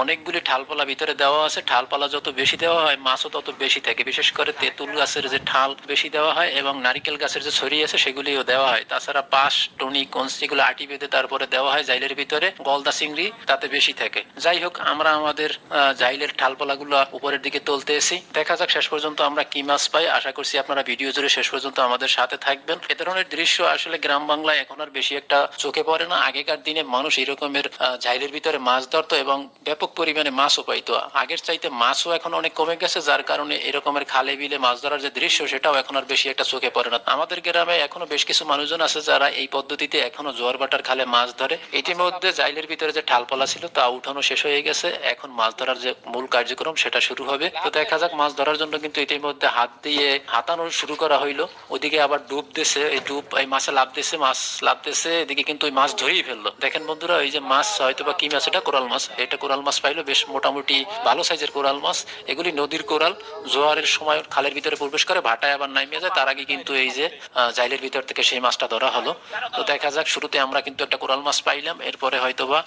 অনেকগুলি ঠালপালা ভিতরে দেওয়া আছে। ঠালপালা যত বেশি দেওয়া হয় মাছও তত বেশি থাকে। বিশেষ করে তেঁতুল গাছের যে ঠাল বেশি দেওয়া হয় এবং নারিকেল গাছের যে ছড়ি আছে সেগুলিও দেওয়া হয়। তাছাড়া পাশ টুনি কঞ্চি এগুলো আটি বেঁধে তারপরে দেওয়া হয় জাইলের ভিতরে। গলদা চিংড়ি তাতে বেশি থাকে। যাই হোক, আমরা আমাদের জাইলের ঠালপালাগুলো উপরের দিকে তুলতে এসি। দেখা যাক শেষ পর্যন্ত আমরা কি মাছ পাই। আশা করছি আপনারা ভিডিও জুড়ে শেষ পর্যন্ত আমাদের সাথে থাকবেন। এ ধরনের দৃশ্য আসলে গ্রাম বাংলায় এখন আর বেশি একটা চোখে পড়ে না। আগেকার দিনে মানুষ এরকমের জাইলের ভিতরে মাছ ধরতো এবং ব্যাপক পরিমাণে মাছও পাইতো। আগের চাইতে মাছও এখন অনেক কমে গেছে, যার কারণে এরকমের খালে বিলে মাছ ধরার যে দৃশ্য সেটাও এখন আর বেশি একটা চোখে পড়ে না। আমাদের গ্রামে এখনো বেশ কিছু মানুষজন আছে যারা এই পদ্ধতিতে এখনো জোয়ার ভাটার খালে মাছ ধরে। ইতিমধ্যে জাইলের ভিতরে যে ঠালপালা ছিল তা উঠানো শেষ হয়ে গেছে। এখন মাছ ধরার যে মূল কার্যক্রম সেটা শুরু হবে। তো দেখা যাক, মাছ ধরার জন্য কিন্তু ইতিমধ্যে হাত দিয়ে হাতানো শুরু করা হইলো। ওইদিকে আবার ডুব দিছে, এই ডুব এই মাছে লাভ দিছে, মাছ লাভ দিছে, এদিকে কিন্তু ওই মাছ ধরেই ফেললো। দেখেন বন্ধুরা, এই যে মাছ হয়তো বা কি মাছ, এটা কোরাল মাছ। এটা কোরাল মাছ পাইলো, বেশ মোটামুটি ভালো সাইজের কোরাল মাছ। এগুলি নদীর কোরাল। জোয়ারের সময় খালের ভিতরে প্রবেশ করে, ভাটায় আবার নামিয়ে যায়। তার আগে কিন্তু এই যে জাইলের ভিতর থেকে সেই মাছটা ধরা হলো। তো দেখা যাক, শুরুতে আমরা কিন্তু একটা কোরাল মাছ পাইলাম, এরপরে হয়তোবা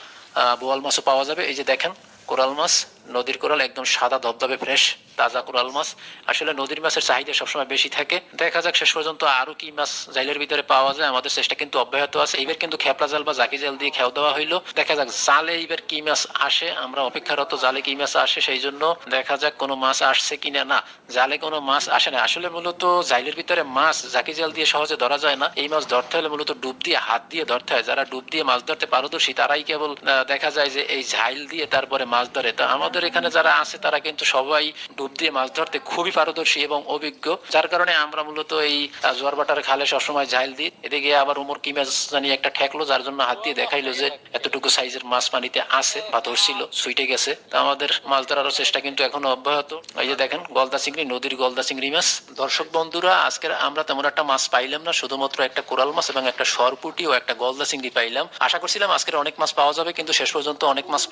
বোয়াল মাছও পাওয়া যাবে। এই যে দেখেন কোরাল মাছ, নদীর কোরাল, একদম সাদা ধবধবে ফ্রেশ তাজা কোরাল মাছ। আসলে নদীর মাছের চাহিদা সবসময় বেশি থাকে। দেখা যাক শেষ পর্যন্ত আরো কি মাছ জাইলের ভিতরে পাওয়া যায়। আমাদের চেষ্টা কিন্তু অব্যাহত আছে। এইবার কিন্তু খেপলা জাল বা জাকি জাল দিয়ে খেয়াও দেওয়া হইলো। দেখা যাক জালে এইবার কি মাছ আসে। আমরা অপেক্ষারত জালে কি মাছ আসে, সেই জন্য দেখা যাক কোনো মাছ আসছে কিনা। না, জালে কোনো মাছ আসে না। আসলে মূলত জাইলের ভিতরে মাছ জাকি জাল দিয়ে সহজে ধরা যায় না। এই মাছ ধরতে হলে মূলত ডুব দিয়ে হাত দিয়ে ধরতে হয়। যারা ডুব দিয়ে মাছ ধরতে পারদর্শী তারাই কেবল দেখা যায় যে এই ঝাইল দিয়ে তারপরে মাছ ধরে। তো আমাদের এখানে যারা আছে তারা কিন্তু সবাই ডুব দিয়ে মাছ ধরতে খুবই পারদর্শী এবং অভিজ্ঞ, যার কারণে আমরা মূলত এই জোয়ারবাটার খালে সবসময় ঝাইল দিই। এদিকে আবার উমর কি মাছ জানি একটা ঠেকলো, যার জন্য হাত দিয়ে দেখাইলো যে এতটুকু সাইজের মাছ পানিতে আছে বা ধরছিল, ছুটে গেছে। তো আমাদের মাছ ধরার চেষ্টা কিন্তু এখনো অব্যাহত। এই যে দেখেন গলদা চিংড়ি, নদীর গলদা চিংড়ি মাছ। দর্শক বন্ধুরা, আজকে আমরা তেমন একটা মাছ পাইলাম না, শুধুমাত্র একটা কোরাল মাছ এবং একটা সরপুটি ও একটা গলদা চিংড়ি পাইলাম। আশা করছিলাম আজকের অনেক মাছ পাওয়া যাবে, কিন্তু শেষ পর্যন্ত অনেক মাছ